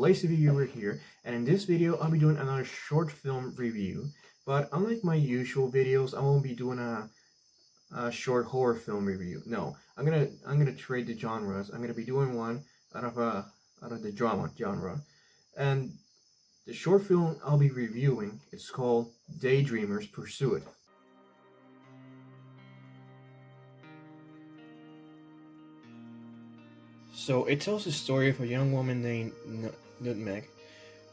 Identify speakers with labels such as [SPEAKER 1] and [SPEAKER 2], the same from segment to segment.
[SPEAKER 1] Lazy Viewer here, and in this video I'll be doing another short film review. But unlike my usual videos, I won't be doing a short horror film review. No, I'm gonna trade the genres. I'm gonna be doing one out of the drama genre, and the short film I'll be reviewing, it's called Daydreamer's Pursuit. So it tells the story of a young woman named Nutmeg,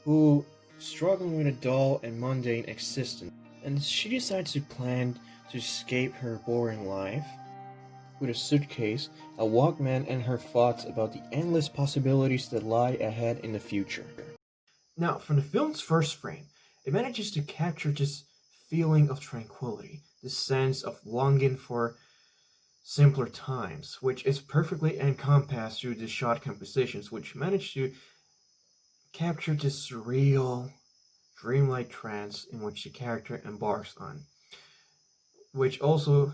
[SPEAKER 1] who struggling with a dull and mundane existence, and she decides to plan to escape her boring life with a suitcase, a Walkman, and her thoughts about the endless possibilities that lie ahead in the future. Now, from the film's first frame, it manages to capture this feeling of tranquility, this sense of longing for simpler times, which is perfectly encompassed through the shot compositions, which manage to capture this surreal, dreamlike trance in which the character embarks on, which also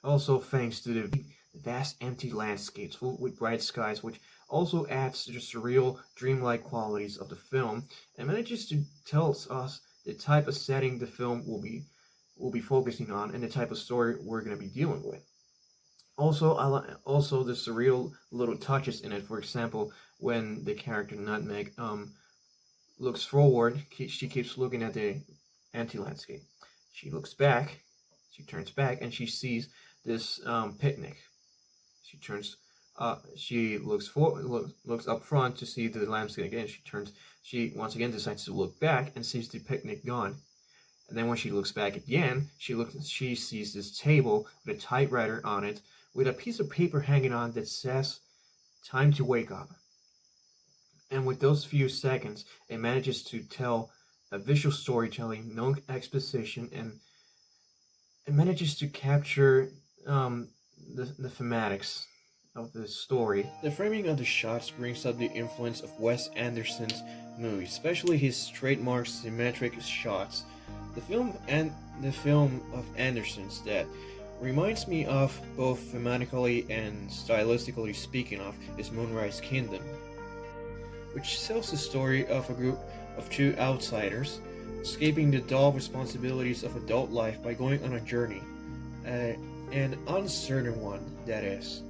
[SPEAKER 1] thanks to the vast empty landscapes full with bright skies, which also adds to the surreal, dreamlike qualities of the film, and manages to tell us the type of setting the film will be focusing on and the type of story we're going to be dealing with. Also the surreal little touches in it. For example, when the character Nutmeg looks forward, she keeps looking at the empty landscape. She looks back, she turns back, and she sees this picnic. She turns, she looks up front to see the landscape again. She once again decides to look back and sees the picnic gone. And then when she looks back again, she sees this table with a typewriter on it, with a piece of paper hanging on that says, "Time to wake up." And with those few seconds, it manages to tell a visual storytelling, no exposition, and it manages to capture the thematics of the story. The framing of the shots brings up the influence of Wes Anderson's movies, especially his trademark symmetric shots. The film of Anderson's that reminds me of, both thematically and stylistically speaking of, is Moonrise Kingdom, which tells the story of a group of two outsiders escaping the dull responsibilities of adult life by going on a journey, an uncertain one, that is.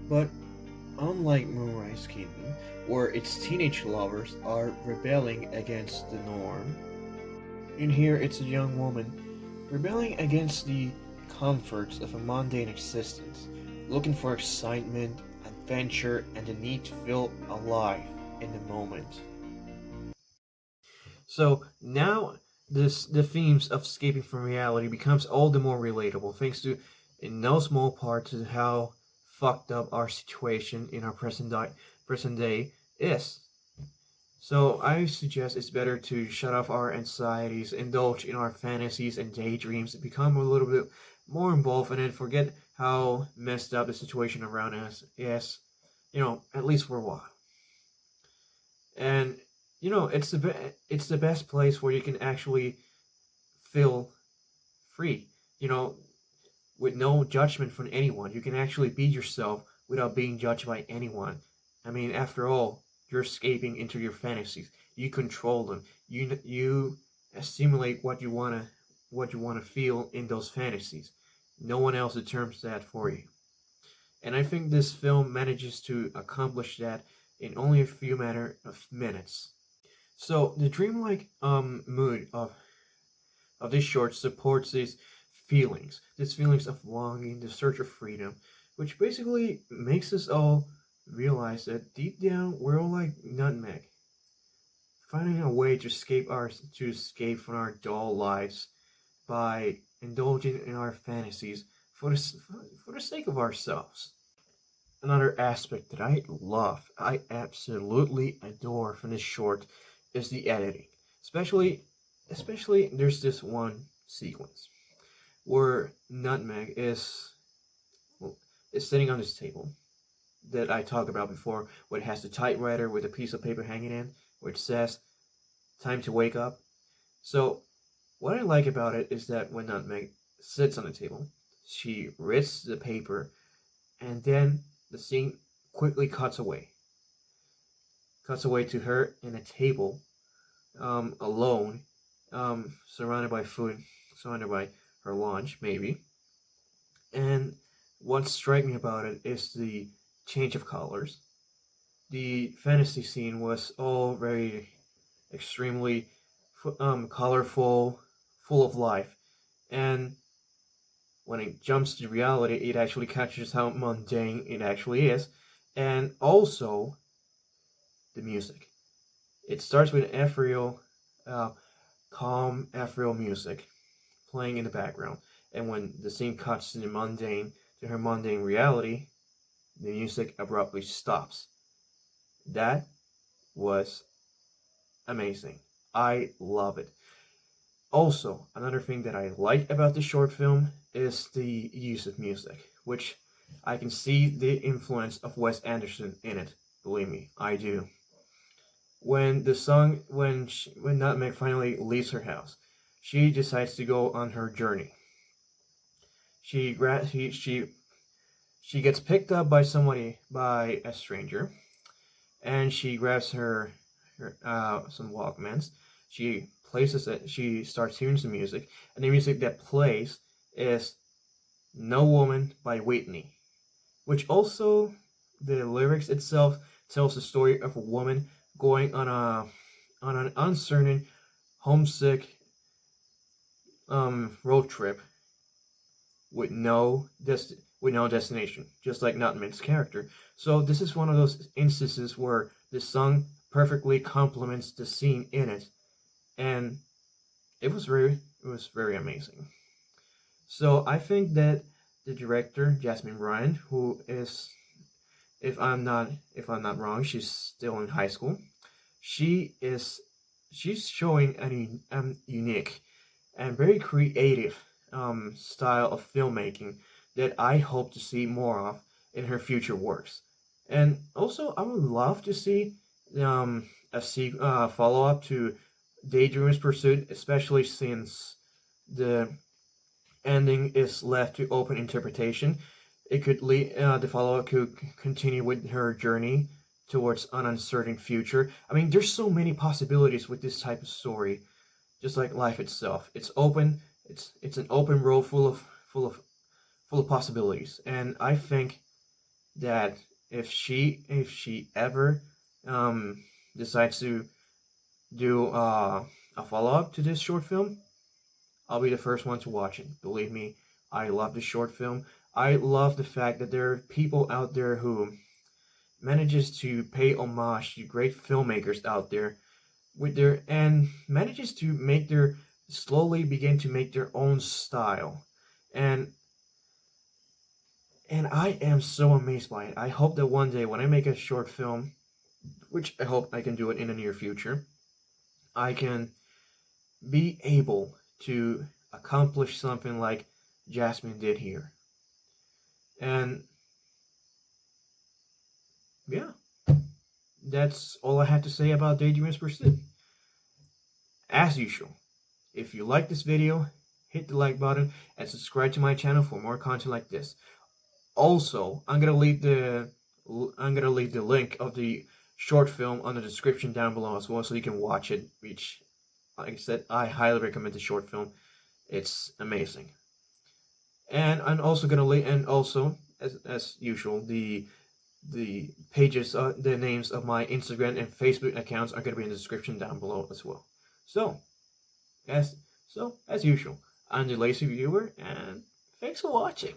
[SPEAKER 1] But unlike Moonrise Kingdom, where its teenage lovers are rebelling against the norm, in here it's a young woman rebelling against the comforts of a mundane existence, looking for excitement, adventure, and the need to feel alive in the moment. So now the themes of escaping from reality becomes all the more relatable, thanks to, in no small part, to how fucked up our situation in our present day is. So I suggest it's better to shut off our anxieties, indulge in our fantasies and daydreams, and become a little bit more involved in it, forget how messed up the situation around us is, at least for a while. And it's the best place where you can actually feel free, with no judgment from anyone. You can actually be yourself without being judged by anyone. I mean, after all, you're escaping into your fantasies. You control them. You assimilate what you wanna feel in those fantasies. No one else determines that for you. And I think this film manages to accomplish that in only a few matter of minutes. So the dreamlike mood of this short supports these feelings of longing, the search of freedom, which basically makes us all realize that deep down we're all like Nutmeg, finding a way to escape from our dull lives by indulging in our fantasies for the sake of ourselves. Another aspect that I absolutely adore from this short, is the editing. Especially there's this one sequence where Nutmeg is sitting on this table that I talked about before, where it has the typewriter with a piece of paper hanging in, which says, "Time to wake up." So what I like about it is that when Nutmeg sits on the table, she reads the paper, and then the scene quickly cuts away. Cuts away to her in a table, alone, surrounded by food, surrounded by her lunch, maybe. And what's striking about it is the change of colors. The fantasy scene was all very extremely colorful, full of life. And when it jumps to reality, it actually captures how mundane it actually is. And also the music. It starts with ethereal, uh, calm ethereal music playing in the background. And when the scene cuts to her mundane reality, the music abruptly stops. That was amazing. I love it. Also, another thing that I like about the short film is the use of music, which I can see the influence of Wes Anderson in it. Believe me, I do. When Nutmeg finally leaves her house, she decides to go on her journey. She gets picked up by a stranger, and she grabs her some Walkmans. She places it. She starts hearing some music, and the music that plays is "No Woman" by Whitney, which also the lyrics itself tells the story of a woman going on an uncertain, homesick road trip with no destination, just like Nutmeg's character. So this is one of those instances where the song perfectly complements the scene in it, and it was very amazing. So I think that the director Jasmine Ryan, who is, if I'm not wrong, she's still in high school. She is she's showing an unique and very creative style of filmmaking that I hope to see more of in her future works. And also, I would love to see follow up to Daydreamer's Pursuit, especially since the ending is left to open interpretation. It could lead the follow up could continue with her journey towards an uncertain future. I mean, there's so many possibilities with this type of story, just like life itself. It's open. It's an open road full of possibilities, and I think that if she ever decides to do a follow up to this short film, I'll be the first one to watch it. Believe me, I love this short film. I love the fact that there are people out there who manages to pay homage to great filmmakers out there with their and manages to make their slowly begin to make their own style. And I am so amazed by it. I hope that one day when I make a short film, which I hope I can do it in the near future, I can be able to accomplish something like Jasmine did here. And yeah, that's all I have to say about Daydreamer's Pursuit. As usual, if you like this video, hit the like button and subscribe to my channel for more content like this. Also, I'm gonna leave the link of the short film on the description down below as well, so you can watch it. Which, like I said, I highly recommend the short film. It's amazing. And I'm also gonna leave, and also as usual, the pages, the names of my Instagram and Facebook accounts are gonna be in the description down below as well. So, as usual, I'm the Lazy Viewer, and thanks for watching.